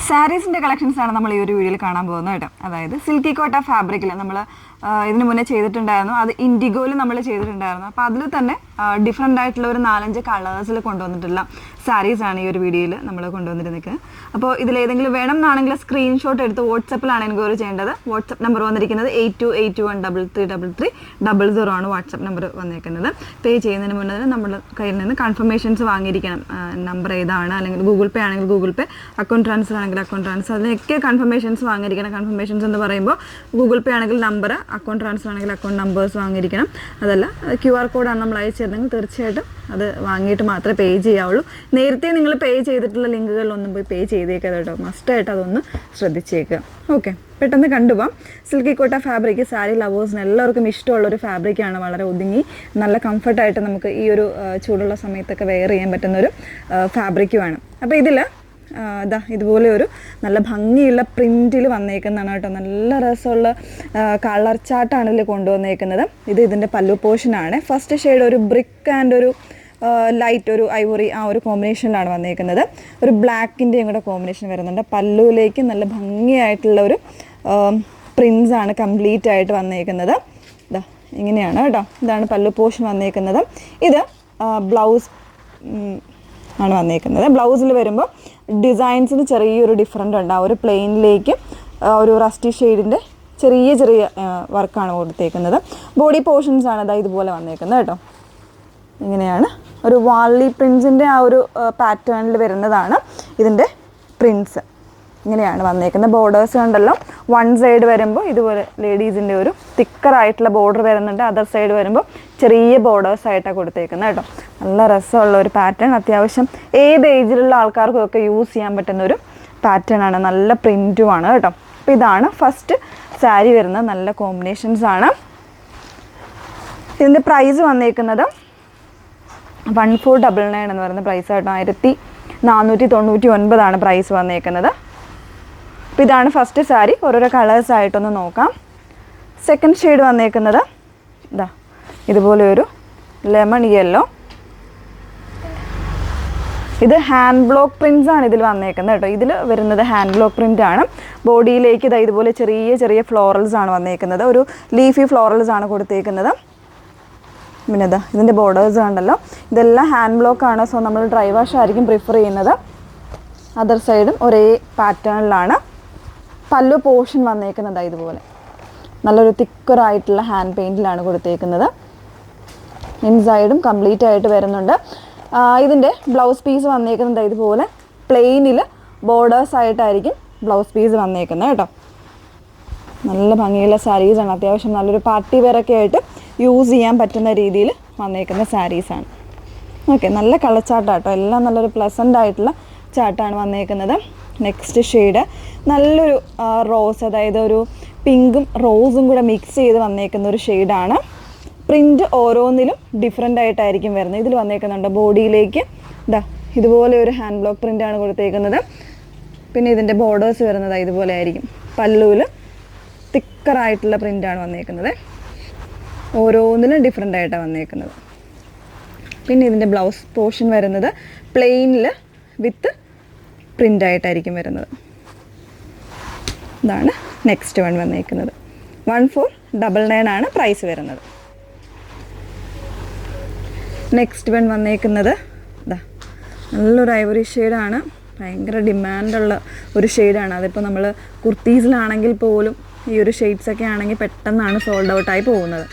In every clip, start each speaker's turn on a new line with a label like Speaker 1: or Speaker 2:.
Speaker 1: സാരീസിൻ്റെ കളക്ഷൻസാണ് നമ്മൾ ഈ ഒരു വീഡിയോയിൽ കാണാൻ പോകുന്നത് കേട്ടോ. അതായത് സിൽക്കി കോട്ട ഫാബ്രിക്കിൽ നമ്മൾ ഇതിന് മുന്നേ ചെയ്തിട്ടുണ്ടായിരുന്നു. അത് ഇൻഡിഗോയിൽ നമ്മൾ ചെയ്തിട്ടുണ്ടായിരുന്നു. അപ്പോൾ അതിൽ തന്നെ ഡിഫറെൻ്റ് ആയിട്ടുള്ള ഒരു 4-5 കളേഴ്സിൽ കൊണ്ടുവന്നിട്ടുള്ള സാരീസാണ് ഈ ഒരു വീഡിയോയിൽ നമ്മൾ കൊണ്ടുവന്നിരുന്നത്. അപ്പോൾ ഇതിലേതെങ്കിലും വേണം എന്നാണെങ്കിൽ സ്ക്രീൻഷോട്ട് എടുത്ത് വാട്സപ്പിലാണ് എൻക്വയറി ചെയ്യേണ്ടത്. വാട്സപ്പ് നമ്പർ വന്നിരിക്കുന്നത് 8281333300 ആണ് വാട്സപ്പ് നമ്പർ വന്നിരിക്കുന്നത്. പേ ചെയ്യുന്നതിന് മുന്നേ നമ്മുടെ കയ്യിൽ നിന്ന് കൺഫർമേഷൻസ് വാങ്ങിയിരിക്കണം. നമ്പർ ഏതാണ്, അല്ലെങ്കിൽ ഗൂഗിൾ പേ ആണെങ്കിൽ ഗൂഗിൾ പേ, അക്കൗണ്ട് ട്രാൻസ്ഫർ ആണെങ്കിൽ അക്കൗണ്ട് ട്രാൻസ്ഫർ, അതിനൊക്കെ കൺഫർമേഷൻസ് വാങ്ങിയിരിക്കണം. കൺഫർമേഷൻസ് എന്ന് പറയുമ്പോൾ ഗൂഗിൾ പേ ആണെങ്കിൽ നമ്പർ, അക്കൗണ്ട് ട്രാൻസ്ഫർ ആണെങ്കിൽ അക്കൗണ്ട് നമ്പേഴ്സ് വാങ്ങിയിരിക്കണം. അതല്ല QR കോഡാണ് നമ്മൾ അയച്ചിരുന്നെങ്കിൽ തീർച്ചയായിട്ടും അത് വാങ്ങിയിട്ട് മാത്രമേ പേ ചെയ്യാവുള്ളൂ. നേരത്തെ നിങ്ങൾ പേ ചെയ്തിട്ടുള്ള ലിങ്കുകളിലൊന്നും പോയി പേ ചെയ്തേക്കാതെ കേട്ടോ. മസ്റ്റായിട്ട് അതൊന്ന് ശ്രദ്ധിച്ചേക്കുക. ഓക്കെ, പെട്ടെന്ന് കണ്ടുപോകാം. സിൽക്കി കോട്ട ഫാബ്രിക് സാരി ലവേഴ്സിന് എല്ലാവർക്കും ഇഷ്ടമുള്ളൊരു ഫാബ്രിക്കാണ്. വളരെ ഒതുങ്ങി നല്ല കംഫർട്ടായിട്ട് നമുക്ക് ഈ ഒരു ചൂടുള്ള സമയത്തൊക്കെ വെയർ ചെയ്യാൻ പറ്റുന്നൊരു ഫാബ്രിക്കുമാണ്. അപ്പോൾ ഇതിൽ ഇതുപോലെ ഒരു നല്ല ഭംഗിയുള്ള പ്രിൻറ്റിൽ വന്നേക്കുന്നതാണ് കേട്ടോ. നല്ല രസമുള്ള കളർ ചാർട്ടാണ് ഇതിൽ കൊണ്ടുവന്നേക്കുന്നത്. ഇതിൻ്റെ പല്ലു പോർഷനാണ്. ഫസ്റ്റ് ഷെയ്ഡ് ഒരു ബ്രിക്ക് ആൻഡ് ഒരു ലൈറ്റ് ഒരു ഐവറി ആ ഒരു കോമ്പിനേഷനിലാണ് വന്നേക്കുന്നത്. ഒരു ബ്ലാക്കിൻ്റെയും കൂടെ കോമ്പിനേഷൻ വരുന്നുണ്ട്. പല്ലുവിലേക്ക് നല്ല ഭംഗിയായിട്ടുള്ള ഒരു പ്രിൻസാണ് കംപ്ലീറ്റ് ആയിട്ട് വന്നേക്കുന്നത്. ഇങ്ങനെയാണ് കേട്ടോ. ഇതാണ് പല്ലു പോർഷൻ വന്നേക്കുന്നത്. ഇത് ബ്ലൗസ് ആണ് വന്നേക്കുന്നത്. ബ്ലൗസിൽ വരുമ്പോൾ ഡിസൈൻസിന് ചെറിയൊരു ഡിഫറൻ്റ് ഉണ്ട്. ആ ഒരു പ്ലെയിനിലേക്ക് ഒരു റസ്റ്റി ഷെയ്ഡിൻ്റെ ചെറിയ ചെറിയ വർക്കാണ് കൊടുത്തേക്കുന്നത്. ബോഡി പോർഷൻസ് ആണ് ഇതുപോലെ വന്നേക്കുന്നത് കേട്ടോ. ഇങ്ങനെയാണ് ഒരു വാളി പ്രിൻസിൻ്റെ ആ ഒരു പാറ്റേണിൽ വരുന്നതാണ് ഇതിൻ്റെ പ്രിൻസ്. ഇങ്ങനെയാണ് വന്നേക്കുന്നത്. ബോർഡേഴ്സ് കണ്ടല്ലോ. വൺ സൈഡ് വരുമ്പോൾ ഇതുപോലെ ലേഡീസിൻ്റെ ഒരു തിക്കറായിട്ടുള്ള ബോർഡർ വരുന്നുണ്ട്. അതർ സൈഡ് വരുമ്പോൾ ചെറിയ ബോർഡേഴ്സ് ആയിട്ടാണ് കൊടുത്തേക്കുന്നത് കേട്ടോ. നല്ല രസമുള്ള ഒരു പാറ്റേൺ. അത്യാവശ്യം ഏത് ഏജിലുള്ള ആൾക്കാർക്കൊക്കെ യൂസ് ചെയ്യാൻ പറ്റുന്ന ഒരു പാറ്റേൺ ആണ്. നല്ല പ്രിൻറ്റുമാണ് കേട്ടോ. അപ്പോൾ ഇതാണ് ഫസ്റ്റ് സാരി വരുന്നത്. നല്ല കോമ്പിനേഷൻസ് ആണ്. ഇതിൻ്റെ പ്രൈസ് വന്നേക്കുന്നത് 1499 എന്ന് പറയുന്ന പ്രൈസ് കേട്ടോ. 1499 പ്രൈസ് വന്നേക്കുന്നത്. അപ്പോൾ ഇതാണ് ഫസ്റ്റ് സാരി. ഓരോരോ കളേഴ്സായിട്ടൊന്ന് നോക്കാം. സെക്കൻഡ് ഷെയ്ഡ് വന്നേക്കുന്നത് ഇതുപോലെ ഒരു ലെമൺ യെല്ലോ. ഇത് ഹാൻഡ് ബ്ലോക്ക് പ്രിൻസ് ആണ് ഇതിൽ വന്നേക്കുന്നത് കേട്ടോ. ഇതിൽ വരുന്നത് ഹാൻഡ് ബ്ലോക്ക് പ്രിൻ്റ് ആണ്. ബോഡിയിലേക്ക് ഇതുപോലെ ചെറിയ ചെറിയ ഫ്ലോറൽസ് ആണ് വന്നേക്കുന്നത്. ഒരു ലീഫി ഫ്ലോറൽസ് ആണ് കൊടുത്തേക്കുന്നത്. പിന്നെ ഇതിൻ്റെ ബോർഡേഴ്സ് കണ്ടല്ലോ. ഇതെല്ലാം ഹാൻഡ് ബ്ലോക്ക് ആണ്. സോ നമ്മൾ ഡ്രൈ വാഷ് ആയിരിക്കും പ്രിഫർ ചെയ്യുന്നത്. അതർ സൈഡും ഒരേ പാറ്റേണിലാണ്. പല്ലു പോർഷൻ വന്നേക്കുന്നത് ഇതുപോലെ നല്ലൊരു തിക്കറായിട്ടുള്ള ഹാൻഡ് പെയിൻറ്റിലാണ് കൊടുത്തേക്കുന്നത്. ഇൻസൈഡും കംപ്ലീറ്റ് ആയിട്ട് വരുന്നുണ്ട്. ഇതിൻ്റെ ബ്ലൗസ് പീസ് വന്നേക്കുന്നത് ഇതുപോലെ പ്ലെയിനിൽ ബോർഡേഴ്സ് ആയിട്ടായിരിക്കും ബ്ലൗസ് പീസ് വന്നേക്കുന്നത് കേട്ടോ. നല്ല ഭംഗിയുള്ള സാരീസാണ്. അത്യാവശ്യം നല്ലൊരു പാർട്ടി വെയറൊക്കെ ആയിട്ട് യൂസ് ചെയ്യാൻ പറ്റുന്ന രീതിയിൽ വന്നേക്കുന്ന സാരീസാണ്. ഓക്കെ, നല്ല കളർ ചാർട്ടാട്ടോ. എല്ലാം നല്ലൊരു പ്ലസൻ്റ് ആയിട്ടുള്ള ചാർട്ടാണ് വന്നേക്കുന്നത്. നെക്സ്റ്റ് ഷെയ്ഡ് നല്ലൊരു റോസ്, അതായത് ഒരു പിങ്കും റോസും കൂടെ മിക്സ് ചെയ്ത് വന്നേക്കുന്ന ഒരു ഷെയ്ഡാണ്. പ്രിൻറ്റ് ഓരോന്നിലും ഡിഫറെൻ്റ് ആയിട്ടായിരിക്കും വരുന്നത്. ഇതിൽ വന്നേക്കുന്നുണ്ട് ബോഡിയിലേക്ക് ഇതുപോലെ ഒരു ഹാൻഡ് ബ്ലോക്ക് പ്രിൻ്റാണ് കൊടുത്തേക്കുന്നത്. പിന്നെ ഇതിൻ്റെ ബോർഡേഴ്സ് വരുന്നത് ഇതുപോലെ ആയിരിക്കും. പല്ലുവിൽ തിക്കറായിട്ടുള്ള പ്രിൻ്റാണ് വന്നേക്കുന്നത്. ഓരോന്നിലും ഡിഫറെൻ്റ് ആയിട്ടാണ് വന്നേക്കുന്നത്. പിന്നെ ഇതിൻ്റെ ബ്ലൗസ് പോർഷൻ വരുന്നത് പ്ലെയിനിൽ വിത്ത് പ്രിൻ്റായിട്ടായിരിക്കും വരുന്നത്. ഇതാണ് നെക്സ്റ്റ് വൺ വന്നേക്കുന്നത്. 1499 ആണ് പ്രൈസ് വരുന്നത്. നെക്സ്റ്റ് വൺ വന്നേക്കുന്നത് നല്ലൊരു ഐവറി ഷെയ്ഡാണ്. ഭയങ്കര ഡിമാൻഡുള്ള ഒരു ഷെയ്ഡാണ്. അതിപ്പോൾ നമ്മൾ കുർത്തീസിലാണെങ്കിൽ പോലും ഈ ഒരു ഷെയ്ഡ്സൊക്കെ ആണെങ്കിൽ പെട്ടെന്നാണ് സോൾഡ് ഔട്ടായി പോകുന്നത്.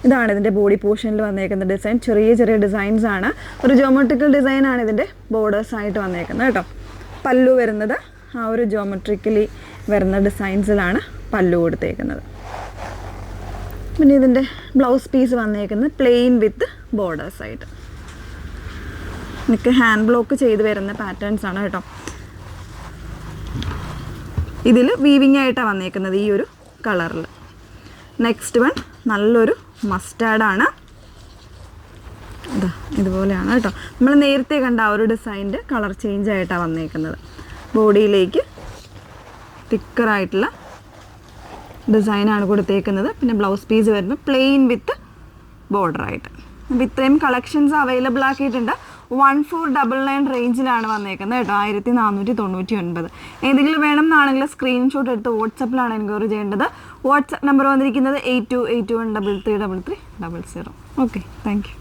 Speaker 1: ഇതാണ് ഇതിൻ്റെ ബോഡി പോർഷനിൽ വന്നേക്കുന്ന ഡിസൈൻ. ചെറിയ ചെറിയ ഡിസൈൻസ് ആണ്. ഒരു ജോമെട്രിക്കൽ ഡിസൈനാണ് ഇതിൻ്റെ ബോർഡേഴ്സ് ആയിട്ട് വന്നേക്കുന്നത് കേട്ടോ. പല്ലു വരുന്നത് ആ ഒരു ജോമെട്രിക്കലി വരുന്ന ഡിസൈൻസിലാണ് പല്ലു കൊടുത്തേക്കുന്നത്. പിന്നെ ഇതിൻ്റെ ബ്ലൗസ് പീസ് വന്നേക്കുന്നത് പ്ലെയിൻ വിത്ത് ബോർഡേഴ്സ് ആയിട്ട്. എനിക്ക് ഹാൻഡ് ബ്ലോക്ക് ചെയ്ത് വരുന്ന പാറ്റേൺസ് ആണ് കേട്ടോ. ഇതിൽ വീവിങ് ആയിട്ടാണ് വന്നേക്കുന്നത് ഈ ഒരു കളറിൽ. നെക്സ്റ്റ് വൺ നല്ലൊരു മസ്റ്റാർഡാണ്. ഇതുപോലെയാണ് കേട്ടോ. നമ്മൾ നേരത്തെ കണ്ട ആ ഒരു ഡിസൈൻ്റെ കളർ ചേഞ്ച് ആയിട്ടാണ് വന്നേക്കുന്നത്. ബോഡിയിലേക്ക് തിക്കറായിട്ടുള്ള ഡിസൈനാണ് കൊടുത്തേക്കുന്നത്. പിന്നെ ബ്ലൗസ് പീസ് വരുമ്പോൾ പ്ലെയിൻ വിത്ത് ബോർഡറായിട്ട്. അപ്പോൾ ഇത്രയും കളക്ഷൻസ് അവൈലബിൾ ആക്കിയിട്ടുണ്ട്. 1499 റേഞ്ചിലാണ് വന്നേക്കുന്നത് കേട്ടോ, 1499. ഏതെങ്കിലും വേണം എന്നാണെങ്കിൽ സ്ക്രീൻഷോട്ട് എടുത്ത് വാട്സപ്പിലാണ് എൻക്വയറി ചെയ്യേണ്ടത്. വാട്സപ്പ് നമ്പർ വന്നിരിക്കുന്നത് 8281333300. Okay, thank you.